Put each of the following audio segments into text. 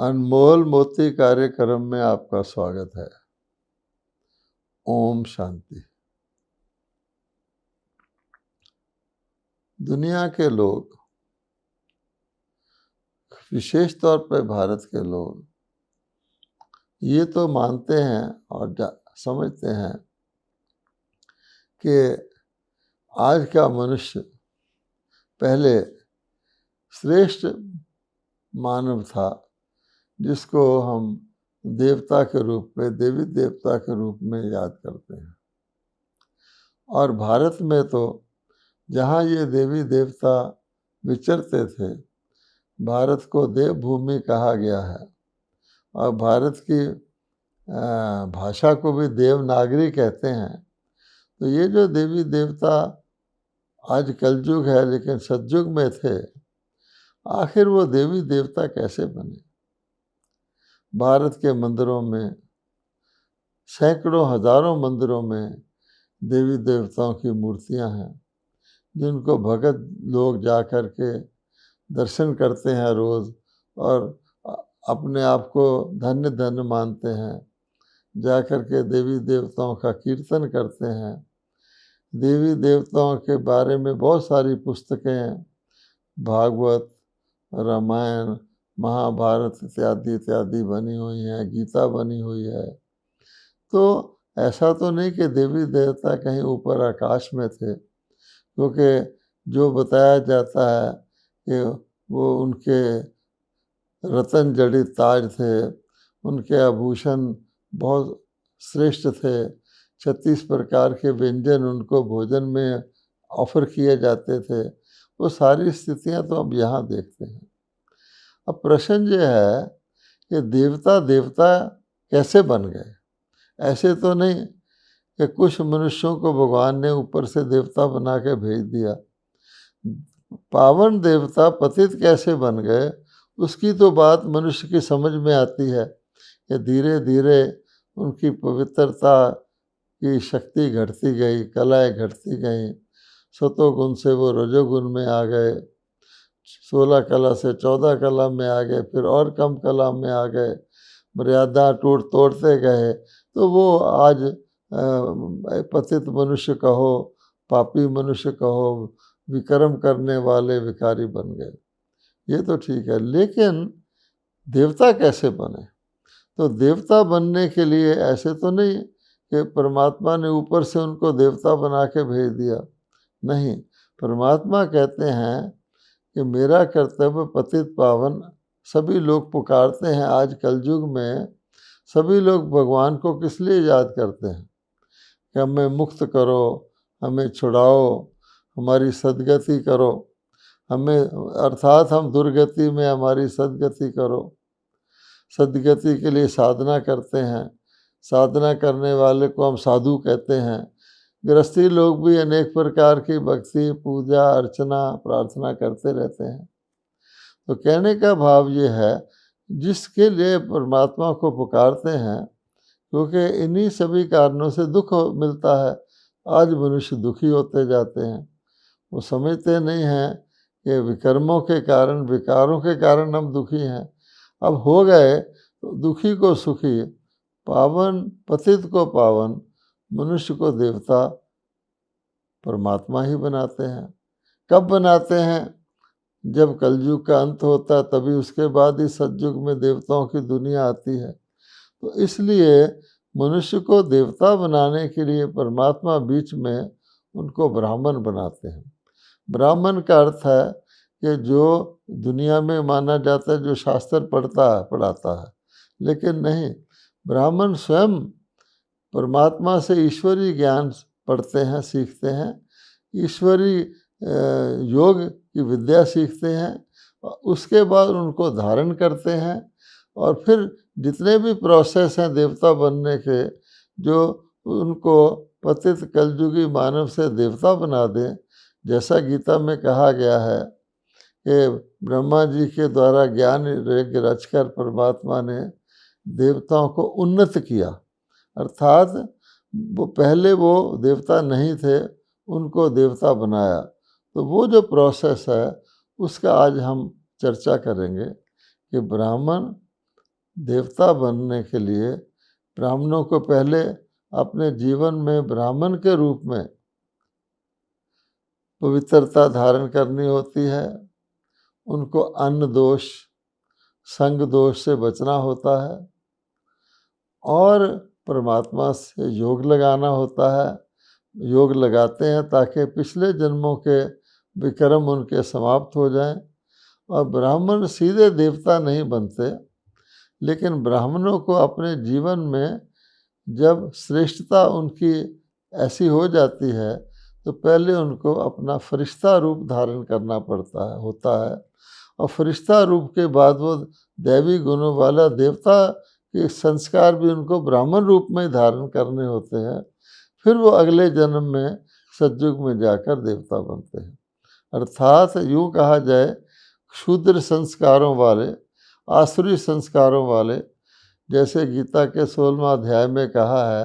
अनमोल मोती कार्यक्रम में आपका स्वागत है। ओम शांति। दुनिया के लोग, विशेष तौर पर भारत के लोग, ये तो मानते हैं और समझते हैं कि आज का मनुष्य पहले श्रेष्ठ मानव था, जिसको हम देवता के रूप में, देवी देवता के रूप में याद करते हैं। और भारत में तो जहाँ ये देवी देवता विचरते थे, भारत को देवभूमि कहा गया है। और भारत की भाषा को भी देवनागरी कहते हैं। तो ये जो देवी देवता आज कलयुग है लेकिन सतयुग में थे, आखिर वो देवी देवता कैसे बने? भारत के मंदिरों में, सैकड़ों हजारों मंदिरों में देवी देवताओं की मूर्तियां हैं, जिनको भगत लोग जा कर के दर्शन करते हैं रोज़ और अपने आप को धन्य धन्य मानते हैं। जा कर के देवी देवताओं का कीर्तन करते हैं। देवी देवताओं के बारे में बहुत सारी पुस्तकें, भागवत, रामायण, महाभारत इत्यादि इत्यादि बनी हुई हैं, गीता बनी हुई है। तो ऐसा तो नहीं कि देवी देवता कहीं ऊपर आकाश में थे, क्योंकि जो बताया जाता है कि वो उनके रतन जड़ित ताज थे, उनके आभूषण बहुत श्रेष्ठ थे, 36 प्रकार के व्यंजन उनको भोजन में ऑफर किए जाते थे। वो सारी स्थितियां तो अब यहाँ देखते हैं। अब प्रश्न ये है कि देवता देवता कैसे बन गए? ऐसे तो नहीं कि कुछ मनुष्यों को भगवान ने ऊपर से देवता बना के भेज दिया। पावन देवता पतित कैसे बन गए, उसकी तो बात मनुष्य की समझ में आती है कि धीरे धीरे उनकी पवित्रता की शक्ति घटती गई, कलाएं घटती गईं। सतोगुण से वो रजोगुण में आ गए, 16 कला से 14 कला में आ गए, फिर और कम कला में आ गए, मर्यादा तोड़ते गए। तो वो आज पतित मनुष्य कहो, पापी मनुष्य कहो, विक्रम करने वाले विकारी बन गए। ये तो ठीक है, लेकिन देवता कैसे बने? तो देवता बनने के लिए ऐसे तो नहीं कि परमात्मा ने ऊपर से उनको देवता बना के भेज दिया। नहीं, परमात्मा कहते हैं कि मेरा कर्तव्य पतित पावन, सभी लोग पुकारते हैं। आज कलयुग में सभी लोग भगवान को किस लिए याद करते हैं कि हमें मुक्त करो, हमें छुड़ाओ, हमारी सद्गति करो, हमें अर्थात हम दुर्गति में हमारी सद्गति करो। सद्गति के लिए साधना करते हैं। साधना करने वाले को हम साधु कहते हैं। गृहस्थी लोग भी अनेक प्रकार की भक्ति, पूजा, अर्चना, प्रार्थना करते रहते हैं। तो कहने का भाव ये है, जिसके लिए परमात्मा को पुकारते हैं, क्योंकि इन्हीं सभी कारणों से दुख मिलता है। आज मनुष्य दुखी होते जाते हैं। वो समझते नहीं हैं कि विकर्मों के कारण, विकारों के कारण हम दुखी हैं। अब हो गए तो दुखी को सुखी, पावन पतित को पावन, मनुष्य को देवता परमात्मा ही बनाते हैं। कब बनाते हैं? जब कलयुग का अंत होता है, तभी उसके बाद ही सतयुग में देवताओं की दुनिया आती है। तो इसलिए मनुष्य को देवता बनाने के लिए परमात्मा बीच में उनको ब्राह्मण बनाते हैं। ब्राह्मण का अर्थ है कि जो दुनिया में माना जाता है, जो शास्त्र पढ़ाता है, लेकिन नहीं, ब्राह्मण स्वयं परमात्मा से ईश्वरीय ज्ञान पढ़ते हैं, सीखते हैं, ईश्वरीय योग की विद्या सीखते हैं, उसके बाद उनको धारण करते हैं। और फिर जितने भी प्रोसेस हैं देवता बनने के, जो उनको पतित कलयुगी मानव से देवता बना दें। जैसा गीता में कहा गया है कि ब्रह्मा जी के द्वारा ज्ञान यज्ञ रचकर परमात्मा ने देवताओं को उन्नत किया। अर्थात वो पहले वो देवता नहीं थे, उनको देवता बनाया। तो वो जो प्रोसेस है उसका आज हम चर्चा करेंगे कि ब्राह्मण देवता बनने के लिए ब्राह्मणों को पहले अपने जीवन में ब्राह्मण के रूप में पवित्रता धारण करनी होती है। उनको अन्न दोष, संग दोष से बचना होता है और परमात्मा से योग लगाना होता है। योग लगाते हैं ताकि पिछले जन्मों के विक्रम उनके समाप्त हो जाएं। और ब्राह्मण सीधे देवता नहीं बनते, लेकिन ब्राह्मणों को अपने जीवन में जब श्रेष्ठता उनकी ऐसी हो जाती है तो पहले उनको अपना फरिश्ता रूप धारण करना पड़ता है होता है, और फरिश्ता रूप के बाद वो दैवी गुणों वाला देवता के संस्कार भी उनको ब्राह्मण रूप में धारण करने होते हैं। फिर वो अगले जन्म में सतयुग में जाकर देवता बनते हैं। अर्थात यूँ कहा जाए, क्षुद्र संस्कारों वाले, आसुरी संस्कारों वाले, जैसे गीता के 16वां अध्याय में कहा है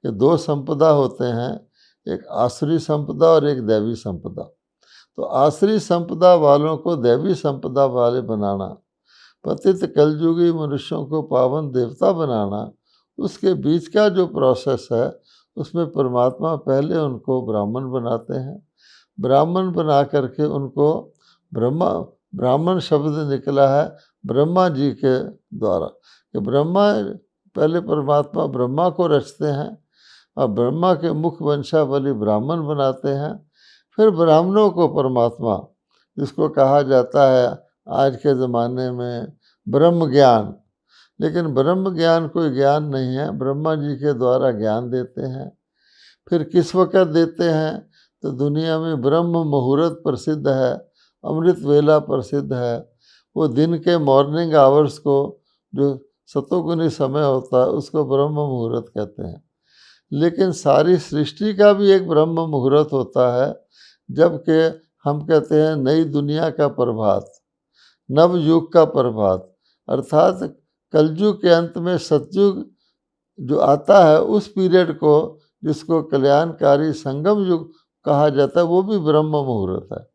कि 2 संपदा होते हैं, एक आसुरी संपदा और एक दैवी संपदा। तो आसुरी संपदा वालों को दैवी संपदा वाले बनाना, पतित कलयुगी मनुष्यों को पावन देवता बनाना, उसके बीच का जो प्रोसेस है उसमें परमात्मा पहले उनको ब्राह्मण बनाते हैं। ब्राह्मण बना करके उनको ब्राह्मण शब्द निकला है ब्रह्मा जी के द्वारा, कि ब्रह्मा पहले परमात्मा ब्रह्मा को रचते हैं और ब्रह्मा के मुख वंशावली ब्राह्मण बनाते हैं। फिर ब्राह्मणों को परमात्मा, जिसको कहा जाता है आज के ज़माने में ब्रह्म ज्ञान, लेकिन ब्रह्म ज्ञान कोई ज्ञान नहीं है, ब्रह्मा जी के द्वारा ज्ञान देते हैं। फिर किस वक़्त देते हैं तो दुनिया में ब्रह्म मुहूर्त प्रसिद्ध है, अमृत वेला प्रसिद्ध है। वो दिन के मॉर्निंग आवर्स को, जो सतोगुनी समय होता है, उसको ब्रह्म मुहूर्त कहते हैं। लेकिन सारी सृष्टि का भी एक ब्रह्म मुहूर्त होता है, जबकि हम कहते हैं नई दुनिया का प्रभात, नव युग का प्रभात, अर्थात कलयुग के अंत में सतयुग जो आता है उस पीरियड को, जिसको कल्याणकारी संगम युग कहा जाता है, वो भी ब्रह्म मुहूर्त है।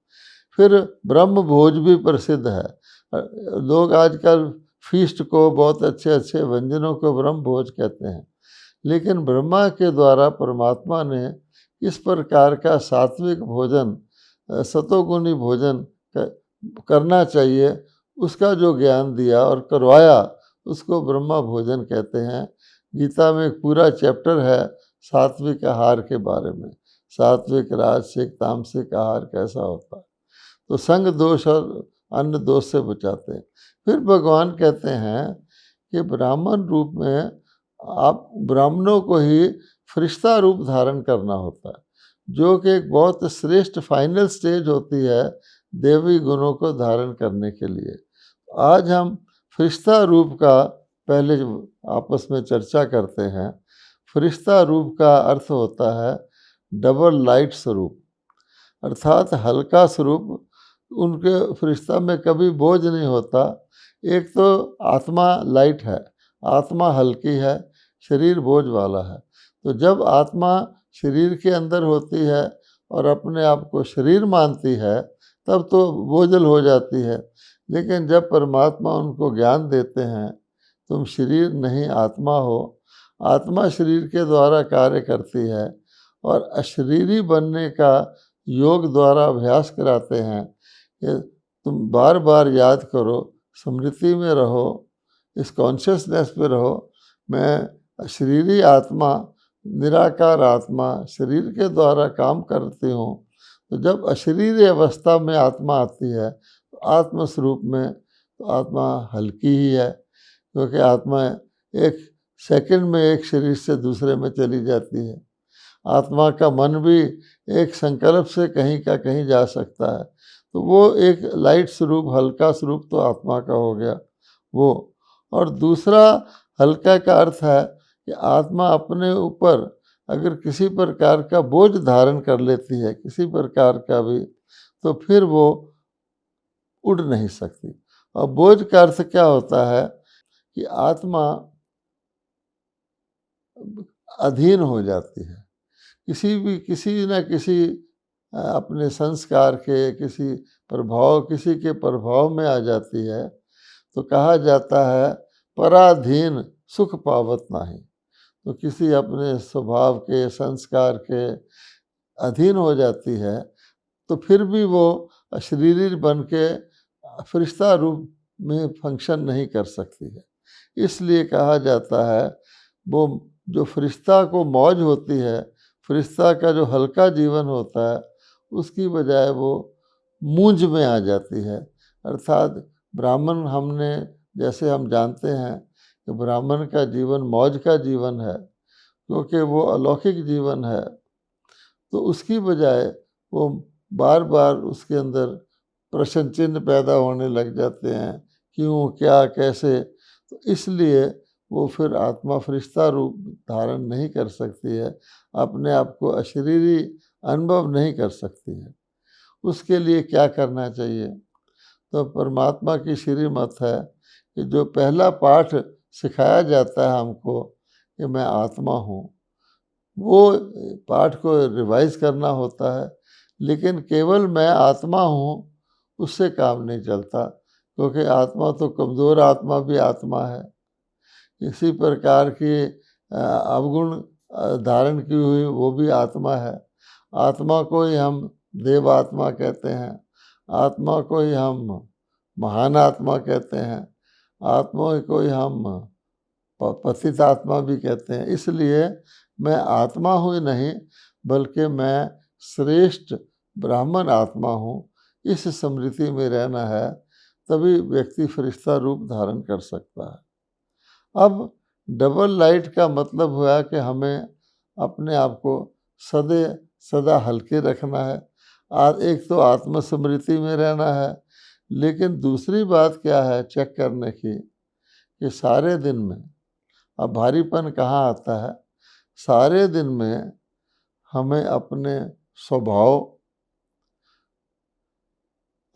फिर ब्रह्म भोज भी प्रसिद्ध है। लोग आजकल फीस्ट को, बहुत अच्छे अच्छे व्यंजनों को ब्रह्म भोज कहते हैं, लेकिन ब्रह्मा के द्वारा परमात्मा ने इस प्रकार का सात्विक भोजन, सतोगुणी भोजन करना चाहिए, उसका जो ज्ञान दिया और करवाया, उसको ब्रह्मा भोजन कहते हैं। गीता में एक पूरा चैप्टर है सात्विक आहार के बारे में, सात्विक, राजसिक, तामसिक आहार कैसा होता है। तो संग दोष और अन्न दोष से बचाते हैं। फिर भगवान कहते हैं कि ब्राह्मण रूप में आप ब्राह्मणों को ही फरिश्ता रूप धारण करना होता है, जो कि एक बहुत श्रेष्ठ फाइनल स्टेज होती है देवी गुणों को धारण करने के लिए। आज हम फरिश्ता रूप का पहले आपस में चर्चा करते हैं। फरिश्ता रूप का अर्थ होता है डबल लाइट स्वरूप, अर्थात हल्का स्वरूप। उनके फरिश्ता में कभी बोझ नहीं होता। एक तो आत्मा लाइट है, आत्मा हल्की है, शरीर बोझ वाला है। तो जब आत्मा शरीर के अंदर होती है और अपने आप को शरीर मानती है, तब तो बोझल हो जाती है। लेकिन जब परमात्मा उनको ज्ञान देते हैं, तुम शरीर नहीं आत्मा हो, आत्मा शरीर के द्वारा कार्य करती है, और अशरीरी बनने का योग द्वारा अभ्यास कराते हैं कि तुम बार बार याद करो, स्मृति में रहो, इस कॉन्शियसनेस पे रहो, मैं शरीरी आत्मा, निराकार आत्मा, शरीर के द्वारा काम करती हूँ। तो जब अशरीरी अवस्था में आत्मा आती है तो आत्मस्वरूप में तो आत्मा हल्की ही है, क्योंकि आत्मा एक सेकंड में एक शरीर से दूसरे में चली जाती है। आत्मा का मन भी एक संकल्प से कहीं का कहीं जा सकता है। तो वो एक लाइट स्वरूप, हल्का स्वरूप तो आत्मा का हो गया वो। और दूसरा हल्का का अर्थ है कि आत्मा अपने ऊपर अगर किसी प्रकार का बोझ धारण कर लेती है, किसी प्रकार का भी, तो फिर वो उड़ नहीं सकती। और बोझ का अर्थ क्या होता है कि आत्मा अधीन हो जाती है, किसी न किसी अपने संस्कार के, किसी के प्रभाव में आ जाती है। तो कहा जाता है पराधीन सुख पावत नाही। तो किसी अपने स्वभाव के, संस्कार के अधीन हो जाती है तो फिर भी वो अशरीरी बन के फरिश्ता रूप में फंक्शन नहीं कर सकती है। इसलिए कहा जाता है वो जो फरिश्ता को मौज होती है, फरिश्ता का जो हल्का जीवन होता है, उसकी बजाय वो मूंज में आ जाती है। अर्थात ब्राह्मण हमने जैसे हम जानते हैं कि ब्राह्मण का जीवन मौज का जीवन है, क्योंकि वो अलौकिक जीवन है, तो उसकी बजाय वो बार बार उसके अंदर प्रश्न चिन्ह पैदा होने लग जाते हैं, क्यों, क्या, कैसे। तो इसलिए वो फिर आत्मा फरिश्ता रूप धारण नहीं कर सकती है, अपने आप को अशरीरी अनुभव नहीं कर सकती है। उसके लिए क्या करना चाहिए? तो परमात्मा की श्रीमत है कि जो पहला पाठ सिखाया जाता है हमको कि मैं आत्मा हूँ, वो पाठ को रिवाइज करना होता है। लेकिन केवल मैं आत्मा हूँ उससे काम नहीं चलता, क्योंकि आत्मा तो कमज़ोर आत्मा भी आत्मा है। इसी प्रकार की अवगुण धारण की हुई वो भी आत्मा है। आत्मा को ही हम देव आत्मा कहते हैं, आत्मा को ही हम महान आत्मा कहते हैं, आत्मा को ही हम पतित आत्मा भी कहते हैं। इसलिए मैं आत्मा हूँ नहीं, बल्कि मैं श्रेष्ठ ब्राह्मण आत्मा हूँ। इस स्मृति में रहना है, तभी व्यक्ति फरिश्ता रूप धारण कर सकता है। अब डबल लाइट का मतलब हुआ कि हमें अपने आप को सदा हल्के रखना है। एक तो आत्मस्मृति में रहना है, लेकिन दूसरी बात क्या है चेक करने की कि सारे दिन में अब भारीपन कहाँ आता है? सारे दिन में हमें अपने स्वभाव,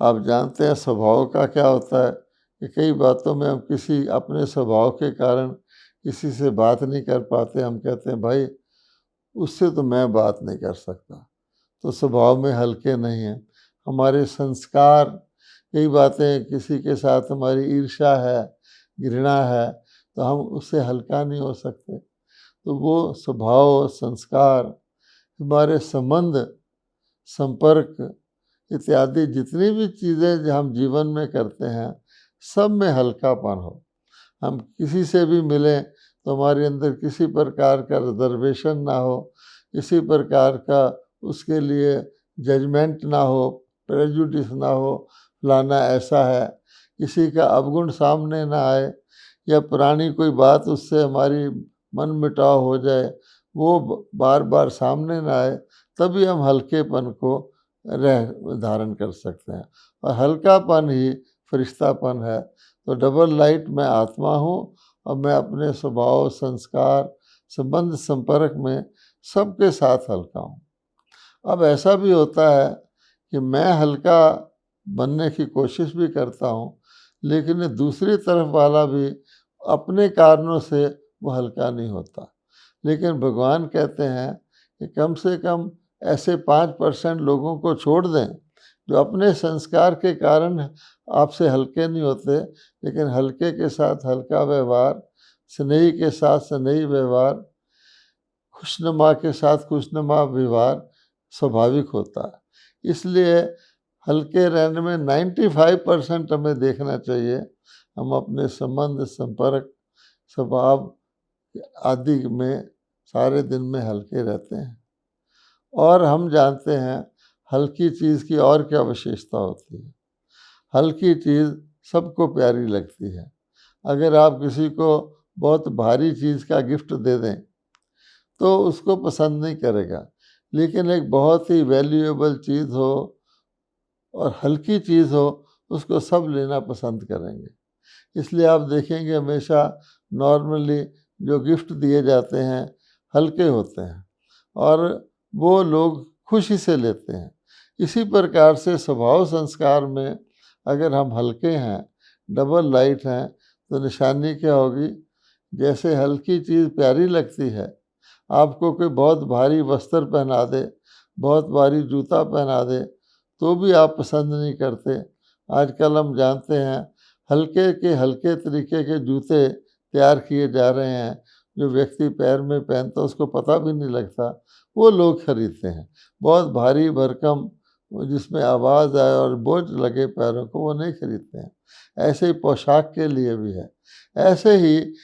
आप जानते हैं स्वभाव का क्या होता है कि कई बातों में हम किसी अपने स्वभाव के कारण किसी से बात नहीं कर पाते। हम कहते हैं भाई उससे तो मैं बात नहीं कर सकता, तो स्वभाव में हल्के नहीं हैं। हमारे संस्कार, कई बातें किसी के साथ हमारी ईर्ष्या है, घृणा है, तो हम उससे हल्का नहीं हो सकते। तो वो स्वभाव, संस्कार, हमारे संबंध, संपर्क इत्यादि जितनी भी चीज़ें जो हम जीवन में करते हैं, सब में हल्कापन हो। हम किसी से भी मिलें तो हमारे अंदर किसी प्रकार का रिजर्वेशन ना हो, किसी प्रकार का उसके लिए जजमेंट ना हो, प्रेजुडिस ना हो, फलाना ऐसा है, किसी का अवगुण सामने ना आए, या पुरानी कोई बात उससे हमारी मन मिटाव हो जाए, वो बार बार सामने ना आए, तभी हम हल्केपन को धारण कर सकते हैं। और हल्कापन ही फरिश्तापन है। तो डबल लाइट में आत्मा हूँ और मैं अपने स्वभाव, संस्कार, संबंध, संपर्क में सबके साथ हल्का हूँ। अब ऐसा भी होता है कि मैं हल्का बनने की कोशिश भी करता हूँ, लेकिन दूसरी तरफ वाला भी अपने कारणों से वो हल्का नहीं होता। लेकिन भगवान कहते हैं कि कम से कम ऐसे 5% लोगों को छोड़ दें जो अपने संस्कार के कारण आपसे हल्के नहीं होते, लेकिन हल्के के साथ हल्का व्यवहार, स्नेही के साथ स्नेही व्यवहार, खुशनुमा के साथ खुशनुमा व्यवहार स्वाभाविक होता है। इसलिए हल्के रहने में 95% हमें देखना चाहिए। हम अपने संबंध, संपर्क, स्वभाव आदि में सारे दिन में हल्के रहते हैं। और हम जानते हैं हल्की चीज़ की और क्या विशेषता होती है। हल्की चीज़ सबको प्यारी लगती है। अगर आप किसी को बहुत भारी चीज़ का गिफ्ट दे दें तो उसको पसंद नहीं करेगा, लेकिन एक बहुत ही वैल्यूएबल चीज़ हो और हल्की चीज़ हो, उसको सब लेना पसंद करेंगे। इसलिए आप देखेंगे हमेशा नॉर्मली जो गिफ्ट दिए जाते हैं हल्के होते हैं और वो लोग खुशी से लेते हैं। इसी प्रकार से स्वभाव संस्कार में अगर हम हल्के हैं, डबल लाइट हैं, तो निशानी क्या होगी? जैसे हल्की चीज़ प्यारी लगती है, आपको कोई बहुत भारी वस्त्र पहना दे, बहुत भारी जूता पहना दे, तो भी आप पसंद नहीं करते। आजकल हम जानते हैं हल्के तरीके के जूते तैयार किए जा रहे हैं, जो व्यक्ति पैर में पहनता उसको पता भी नहीं लगता, वो लोग खरीदते हैं। बहुत भारी भरकम जिसमें आवाज़ आए और बोझ लगे पैरों को, वो नहीं खरीदते हैं। ऐसे ही पोशाक के लिए भी है। ऐसे ही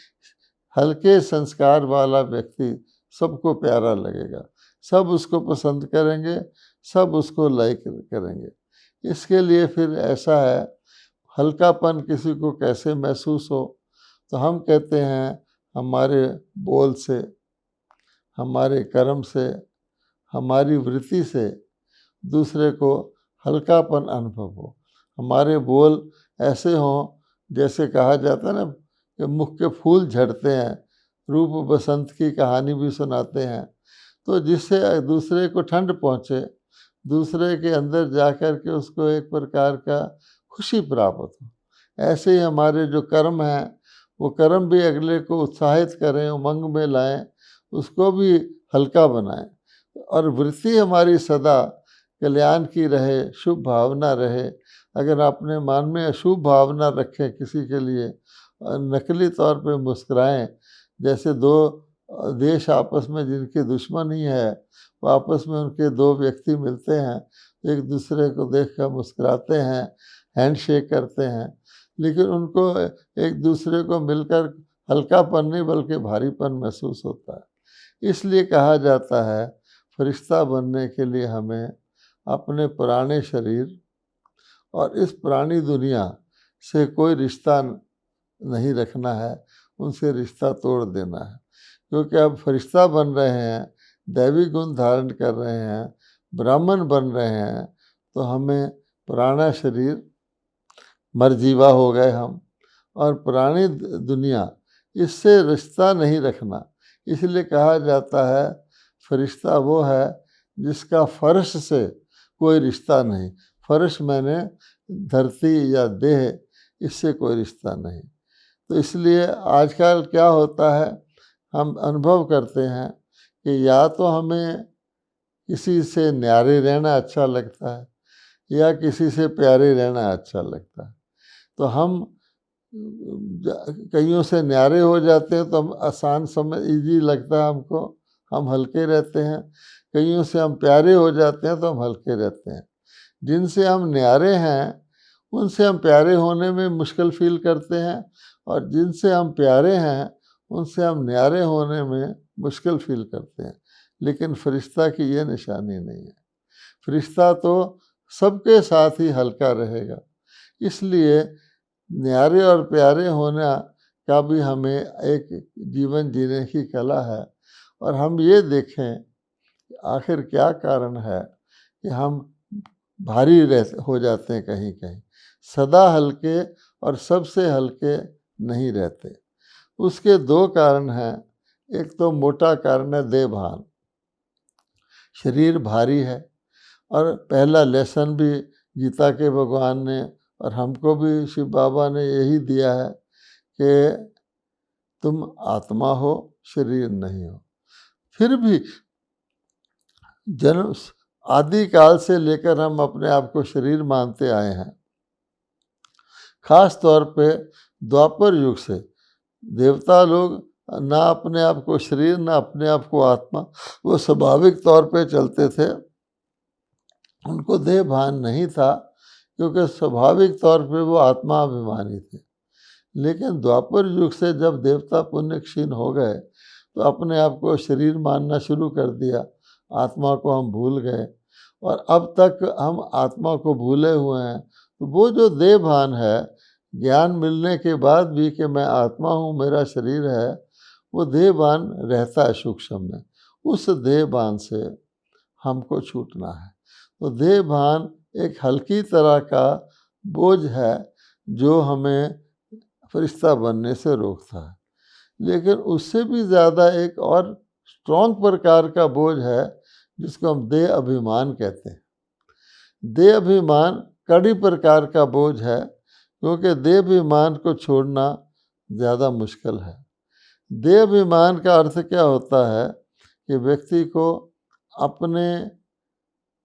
हल्के संस्कार वाला व्यक्ति सबको प्यारा लगेगा, सब उसको पसंद करेंगे, सब उसको लाइक करेंगे। इसके लिए फिर ऐसा है, हल्कापन किसी को कैसे महसूस हो, तो हम कहते हैं हमारे बोल से, हमारे कर्म से, हमारी वृत्ति से दूसरे को हल्कापन अनुभव हो। हमारे बोल ऐसे हों, जैसे कहा जाता है ना कि मुख के फूल झड़ते हैं, रूप बसंत की कहानी भी सुनाते हैं, तो जिससे दूसरे को ठंड पहुँचे, दूसरे के अंदर जा कर के उसको एक प्रकार का खुशी प्राप्त हो। ऐसे ही हमारे जो कर्म हैं, वो कर्म भी अगले को उत्साहित करें, उमंग में लाएं, उसको भी हल्का बनाएं। और वृत्ति हमारी सदा कल्याण की रहे, शुभ भावना रहे। अगर अपने मन में अशुभ भावना रखें किसी के लिए, नकली तौर पे मुस्कुराएं, जैसे दो देश आपस में जिनकी दुश्मनी है, वो आपस में उनके दो व्यक्ति मिलते हैं, एक दूसरे को देख कर मुस्कुराते हैं, हैंडशेक करते हैं, लेकिन उनको एक दूसरे को मिलकर हल्कापन नहीं बल्कि भारीपन महसूस होता है। इसलिए कहा जाता है फरिश्ता बनने के लिए हमें अपने पुराने शरीर और इस पुरानी दुनिया से कोई रिश्ता नहीं रखना है, उनसे रिश्ता तोड़ देना है। क्योंकि अब फरिश्ता बन रहे हैं, दैवी गुण धारण कर रहे हैं, ब्राह्मण बन रहे हैं, तो हमें पुराना शरीर, मरजीवा हो गए हम, और पुरानी दुनिया, इससे रिश्ता नहीं रखना। इसलिए कहा जाता है फरिश्ता वो है जिसका फर्श से कोई रिश्ता नहीं। फर्श मैंने धरती या देह, इससे कोई रिश्ता नहीं। तो इसलिए आजकल क्या होता है, हम अनुभव करते हैं कि या तो हमें किसी से न्यारे रहना अच्छा लगता है या किसी से प्यारे रहना अच्छा लगता है। तो हम कईयों से न्यारे हो जाते हैं तो हम आसान समझ ईजी लगता है हमको, हम हल्के रहते हैं। कईयों से हम प्यारे हो जाते हैं तो हम हल्के रहते हैं। जिनसे हम न्यारे हैं उनसे हम प्यारे होने में मुश्किल फील करते हैं, और जिनसे हम प्यारे हैं उनसे हम न्यारे होने में मुश्किल फील करते हैं। लेकिन फरिश्ता की ये निशानी नहीं है। फरिश्ता तो सबके साथ ही हल्का रहेगा। इसलिए न्यारे और प्यारे होना का भी हमें एक जीवन जीने की कला है। और हम ये देखें कि आखिर क्या कारण है कि हम भारी हो जाते हैं कहीं कहीं, सदा हल्के और सबसे हल्के नहीं रहते। उसके दो कारण हैं। एक तो मोटा कारण है देहभान, शरीर भारी है। और पहला लेसन भी गीता के भगवान ने और हमको भी शिव बाबा ने यही दिया है कि तुम आत्मा हो, शरीर नहीं हो। फिर भी जन्म आदिकाल से लेकर हम अपने आप को शरीर मानते आए हैं। खास तौर पे द्वापर युग से देवता लोग ना अपने आप को शरीर ना अपने आप को आत्मा, वो स्वाभाविक तौर पे चलते थे, उनको देह भान नहीं था, क्योंकि स्वाभाविक तौर पे वो आत्मा अभिमानी थे। लेकिन द्वापर युग से जब देवता पुण्य क्षीण हो गए तो अपने आप को शरीर मानना शुरू कर दिया, आत्मा को हम भूल गए, और अब तक हम आत्मा को भूले हुए हैं। तो वो जो देह भान है, ज्ञान मिलने के बाद भी कि मैं आत्मा हूँ, मेरा शरीर है, वो देह भान रहता है सूक्ष्म में। उस देह भान से हमको छूटना है। तो देह भान एक हल्की तरह का बोझ है जो हमें फरिश्ता बनने से रोकता है। लेकिन उससे भी ज़्यादा एक और स्ट्रॉन्ग प्रकार का बोझ है जिसको हम देह अभिमान कहते हैं। देह अभिमान कड़ी प्रकार का बोझ है, क्योंकि देह अभिमान को छोड़ना ज़्यादा मुश्किल है। देह अभिमान का अर्थ क्या होता है कि व्यक्ति को अपने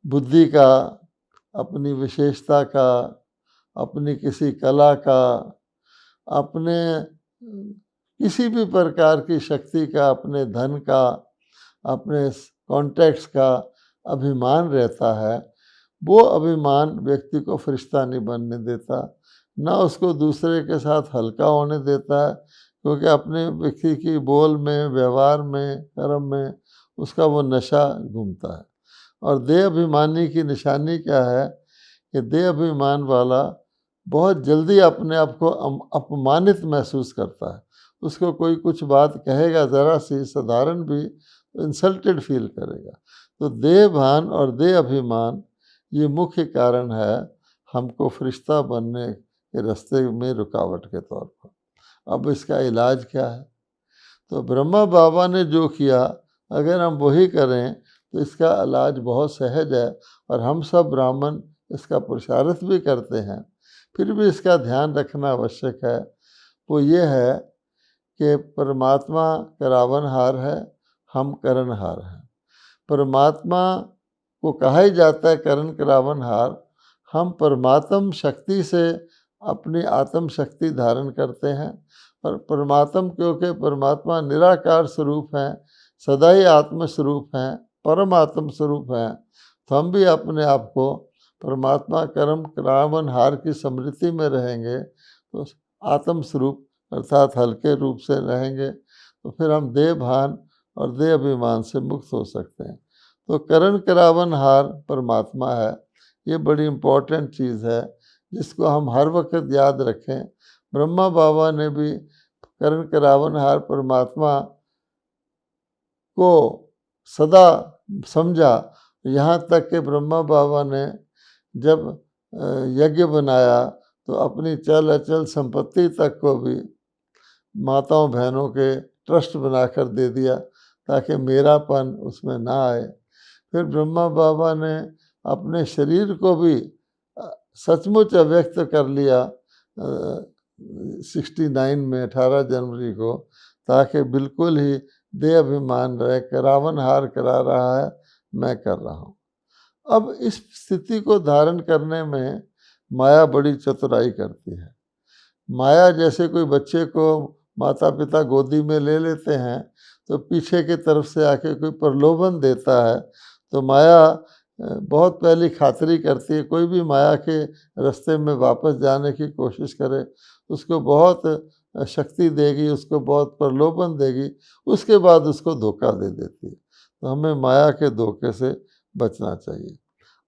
बुद्धि का, अपनी विशेषता का, अपनी किसी कला का, अपने किसी भी प्रकार की शक्ति का, अपने धन का, अपने कॉन्टैक्ट्स का अभिमान रहता है, वो अभिमान व्यक्ति को फरिश्ता नहीं बनने देता, ना उसको दूसरे के साथ हल्का होने देता है, क्योंकि अपने व्यक्ति की बोल में, व्यवहार में, कर्म में उसका वो नशा घूमता है। और देह अभिमानी की निशानी क्या है कि देह अभिमान वाला बहुत जल्दी अपने आप को अपमानित महसूस करता है। उसको कोई कुछ बात कहेगा ज़रा सी साधारण भी, इंसल्टेड फील करेगा। तो देह भान और देह अभिमान ये मुख्य कारण है हमको फरिश्ता बनने के रास्ते में रुकावट के तौर पर। अब इसका इलाज क्या है? तो ब्रह्मा बाबा ने जो किया, अगर हम वही करें तो इसका इलाज बहुत सहज है, और हम सब ब्राह्मण इसका पुरुषार्थ भी करते हैं। फिर भी इसका ध्यान रखना आवश्यक है। वो ये है कि परमात्मा करावनहार है, हम करणहार हैं। परमात्मा को कहा ही जाता है करण करावनहार। हम परमात्म शक्ति से अपनी आत्म शक्ति धारण करते हैं, और परमात्म क्योंकि परमात्मा निराकार स्वरूप हैं, सदा ही आत्म स्वरूप हैं, परम आत्म स्वरूप हैं, तो हम भी अपने आप को परमात्मा कर्म करावनहार की स्मृति में रहेंगे तो आत्म स्वरूप अर्थात हल्के रूप से रहेंगे, तो फिर हम देह भान और देह अभिमान से मुक्त हो सकते हैं। तो करण करावनहार परमात्मा है, ये बड़ी इम्पोर्टेंट चीज़ है जिसको हम हर वक्त याद रखें। ब्रह्मा बाबा ने भी करण करावनहार परमात्मा को सदा समझा, यहाँ तक कि ब्रह्मा बाबा ने जब यज्ञ बनाया तो अपनी चल अचल संपत्ति तक को भी माताओं बहनों के ट्रस्ट बनाकर दे दिया ताकि मेरापन उसमें ना आए। फिर ब्रह्मा बाबा ने अपने शरीर को भी सचमुच अव्यक्त कर लिया 69 में 18 जनवरी को, ताकि बिल्कुल ही देह अभिमान रहे, करावनहार करा रहा है, मैं कर रहा हूँ। अब इस स्थिति को धारण करने में माया बड़ी चतुराई करती है। माया जैसे कोई बच्चे को माता पिता गोदी में ले लेते हैं तो पीछे की तरफ से आके कोई प्रलोभन देता है, तो माया बहुत पहली खातिरी करती है। कोई भी माया के रास्ते में वापस जाने की कोशिश करे उसको बहुत शक्ति देगी, उसको बहुत प्रलोभन देगी, उसके बाद उसको धोखा दे देती है। तो हमें माया के धोखे से बचना चाहिए।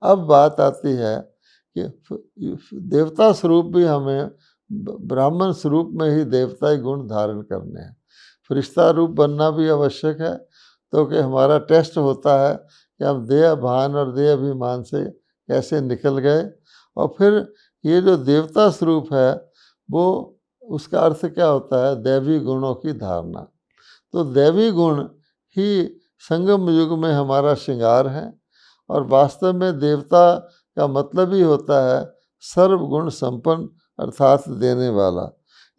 अब बात आती है कि देवता स्वरूप भी हमें ब्राह्मण स्वरूप में ही देवताई गुण धारण करने हैं। फरिश्ता रूप बनना भी आवश्यक है, तो कि हमारा टेस्ट होता है कि हम देह भान और देह अभिमान से कैसे निकल गए। और फिर ये जो देवता स्वरूप है वो उसका अर्थ क्या होता है? दैवी गुणों की धारणा। तो दैवी गुण ही संगम युग में हमारा श्रृंगार है, और वास्तव में देवता का मतलब ही होता है सर्वगुण संपन्न अर्थात देने वाला।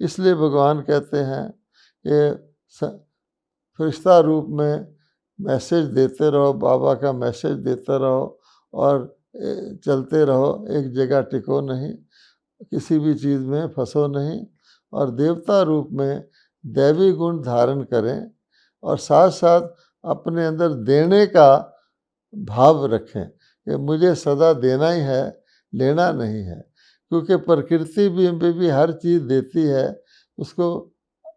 इसलिए भगवान कहते हैं कि फरिश्ता रूप में मैसेज देते रहो, बाबा का मैसेज देते रहो और चलते रहो, एक जगह टिको नहीं, किसी भी चीज़ में फंसो नहीं, और देवता रूप में दैवी गुण धारण करें, और साथ साथ अपने अंदर देने का भाव रखें कि मुझे सदा देना ही है, लेना नहीं है। क्योंकि प्रकृति भी हर चीज़ देती है, उसको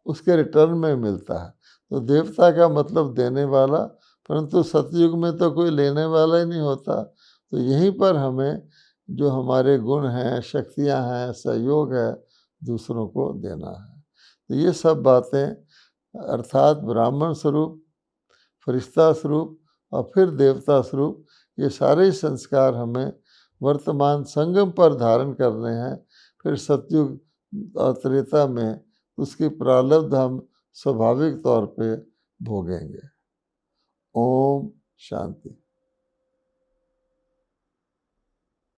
उसके रिटर्न में मिलता है। तो देवता का मतलब देने वाला, परंतु सतयुग में तो कोई लेने वाला ही नहीं होता। तो यहीं पर हमें जो हमारे गुण हैं, शक्तियां हैं, सहयोग है, दूसरों को देना है। तो ये सब बातें अर्थात ब्राह्मण स्वरूप, फरिश्ता स्वरूप और फिर देवता स्वरूप, ये सारे संस्कार हमें वर्तमान संगम पर धारण करने हैं। फिर सतयुग और त्रेता में उसकी प्रारब्ध हम स्वाभाविक तौर पे भोगेंगे। ओम शांति।